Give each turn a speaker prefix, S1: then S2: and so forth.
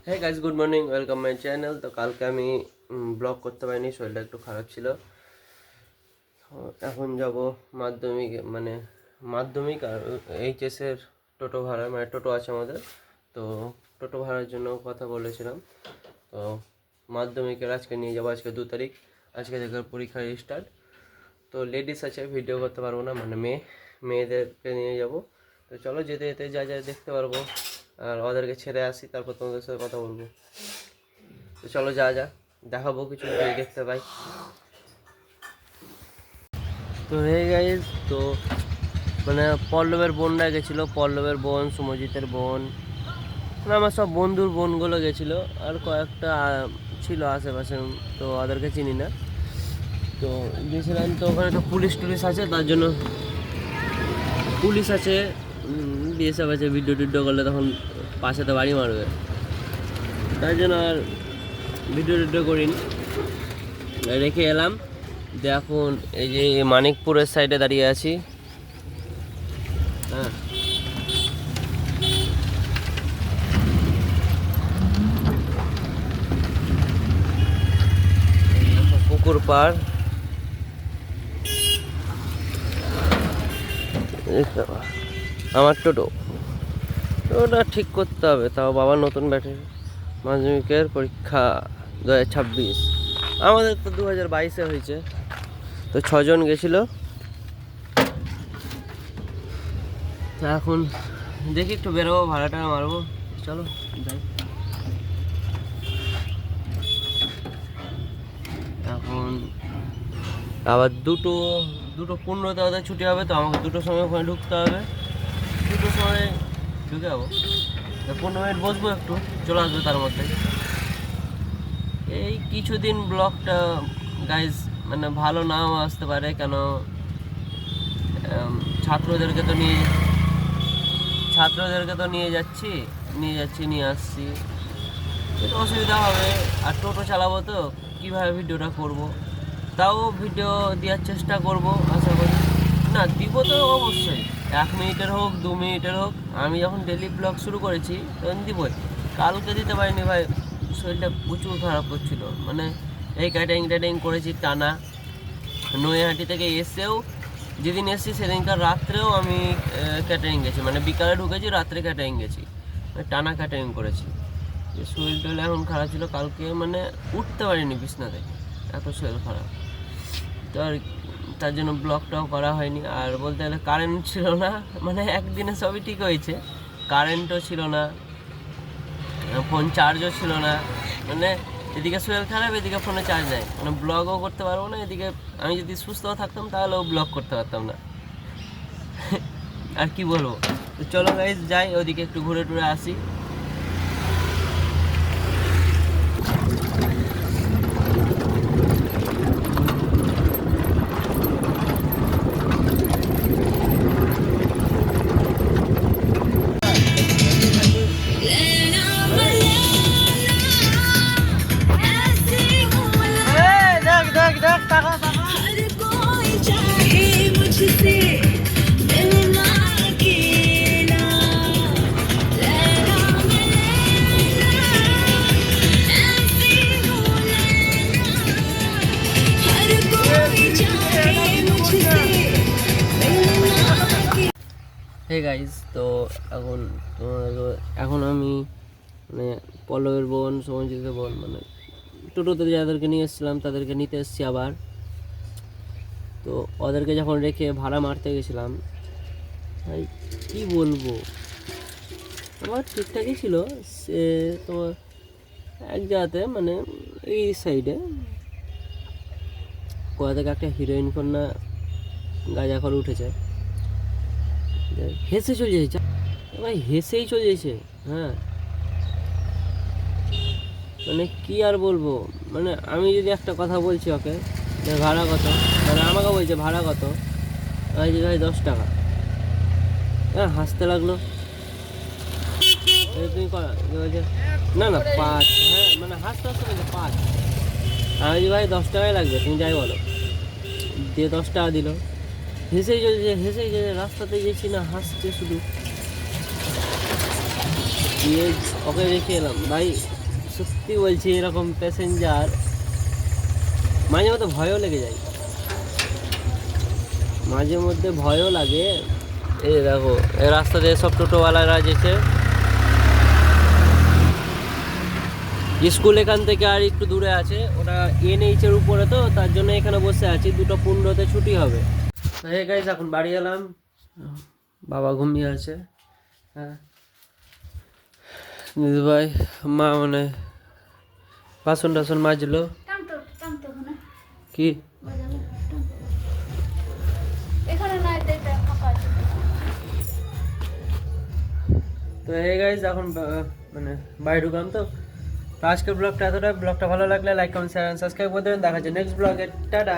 S1: Hey guys, good morning, welcome my channel. তো কালকে আমি ব্লগ করতে পারিনি, শরীরটা একটু খারাপ ছিল। এখন যাব মাধ্যমিক আর এইচএসের টোটো ভাড়া, মানে টোটো আছে আমাদের, তো টোটো ভাড়ার জন্য কথা বলেছিলাম। তো মাধ্যমিকের আজকে নিয়ে যাবো, আজকে 2 তারিখ, আজকে থেকে পরীক্ষা স্টার্ট। তো লেডিস আছে, ভিডিও করতে পারবো না, মানে মেয়েদেরকে নিয়ে যাব। তো চলো যেতে যেতে যা যা দেখতে পারবো, আর ওদেরকে ছেড়ে আসি, তারপর তোমাদের সাথে কথা বলবো। তো চলো যা দেখাবো কিছু যদি দেখতে পাই। তো হে গাইজ, তো মানে পল্লবের বোনরা গেছিলো, পল্লবের বোন, সুমজিতের বোন, মানে আমার সব বন্ধুর বোনগুলো গেছিলো, আর কয়েকটা ছিল আশেপাশে, তো ওদেরকে চিনি না। তো গেছিলাম, তো ওখানে তো পুলিশ টুলিশ আছে, তার জন্য পুলিশ আছে, বিএসএফ আছে, ভিডিও টিডিও করলে তখন পাশাতে বাড়ি মারবে, তাই জন্য আর ভিডিও টিডিও করিনি, রেখে এলাম। দেখুন এই যে মানিকপুরের সাইডে দাঁড়িয়ে আছি। হ্যাঁ, পুকুর পাড়, আমার টোটোটা ঠিক করতে হবে, তাও বাবার নতুন ব্যাটারি। মাধ্যমিকের পরীক্ষা 2026, আমাদের তো 2022-এ হয়েছে। তো 6 জন গেছিলো। তো এখন দেখি একটু বেরোবো, ভাড়াটা মারবো, চলো যাই। এখন আবার দুটো 15-তে ওদের ছুটি হবে, তো আমাকে 2টোর সময় ওখানে ঢুকতে হবে। 2টোর সময় ঢুকে যাবো, 15 মিনিট বসবো, একটু চলে আসবো তার মধ্যে। এই কিছুদিন ব্লগটা গাইজ মানে ভালো নাও আসতে পারে, কেন ছাত্রদেরকে তো নিয়ে যাচ্ছি, নিয়ে আসছি, একটু অসুবিধা হবে। আর টোটো চালাবো, তো কীভাবে ভিডিওটা করব, তাও ভিডিও দেওয়ার চেষ্টা করব, আশা করি। না দিব তো অবশ্যই, 1 মিনিটের হোক, 2 মিনিটের হোক। আমি যখন ডেলি ব্লগ শুরু করেছি তখন দিবই। কালকে দিতে পারিনি ভাই, শরীরটা প্রচুর খারাপ করছিল, মানে এই ক্যাটারিং করেছি টানা। নৈহাটি থেকে এসেও যেদিন এসেছি সেদিনকার রাত্রেও আমি ক্যাটারিং গেছি, মানে বিকালে ঢুকেছি, রাত্রে ক্যাটারিং গেছি, টানা ক্যাটারিং করেছি। শরীর টরীর এখন খারাপ ছিল, কালকে মানে উঠতে পারিনি বিছনা থেকে, এত শরীর খারাপ। তো আর তার জন্য ব্লগটাও করা হয়নি। আর বলতে গেলে কারেন্ট ছিল না, মানে একদিনে সবই ঠিক হয়েছে, কারেন্টও ছিল না, ফোন চার্জও ছিল না, মানে এদিকে শরীর খারাপ, এদিকে ফোনে চার্জ নেই, মানে ব্লগও করতে পারবো না। এদিকে আমি যদি সুস্থও থাকতাম তাহলেও ব্লগ করতে পারতাম না। আর কি বলবো। তো চলো গাইজ যাই, ওদিকে একটু ঘুরে টুরে আসি। হে গাইজ, তো এখন আমি মানে পল্লবের বোন, সৌমজিতের বোন, মানে টোটোতে যাদেরকে নিয়ে এসেছিলাম তাদেরকে নিতে এসেছি আবার। তো ওদেরকে যখন রেখে ভাড়া মারতে গেছিলাম, ভাই কী বলবো, আমার ঠিকঠাকই ছিল। সে তোমার এক জায়গাতে, মানে এই সাইডে কোথা থেকে একটা হিরোইন কন্যা গাঁজা করে উঠেছে, হেসে চলে যাচ্ছে ভাই, হেসেই চলে যাচ্ছে। হ্যাঁ, মানে কি আর বলবো, মানে আমি যদি একটা কথা বলছি ওকে, ভাড়া কত, মানে আমাকে বলছে ভাড়া কত, আমি যে ভাই 10 টাকা, হ্যাঁ হাসতে লাগলো। তুমি বলছে না 5, হ্যাঁ মানে হাসতে বলছে 5। আমি যে ভাই 10 টাকাই লাগবে, তুমি যাই বলো, দিয়ে 10 টাকা দিল। হেসেই চলছে, রাস্তাতে গেছি না, হাসছে শুধু। দিয়ে ওকে রেখে এলাম। ভাই সত্যি বলছি, এরকম প্যাসেঞ্জার মাঝে মধ্যে ভয়ও লেগে যায়, মাঝে মধ্যে ভয়ও লাগে। এই দেখো এই রাস্তা দিয়ে সব টোটোওয়ালারা যেছে, স্কুল এখান থেকে আর একটু দূরে আছে, ওটা এনএইচের উপরে, তো তার জন্য এখানে বসে আছি, 2:15 ছুটি হবে। হে গাইস, এখন বাড়ি এলাম, বাবা ঘুমিয়ে আছে। হ্যাঁ দিদি ভাই, মা মানে বাসন টাসন মাজলো। কি তো হে গাইস, এখন মানে বাড়ি ঢুকলাম। তো আজকের ব্লগটা এতটা। ব্লগটা ভালো লাগলে লাইক কমেন্ট শেয়ার সাবস্ক্রাইব করে দেবেন। দেখা যাচ্ছে নেক্সট ব্লগে। টাটা।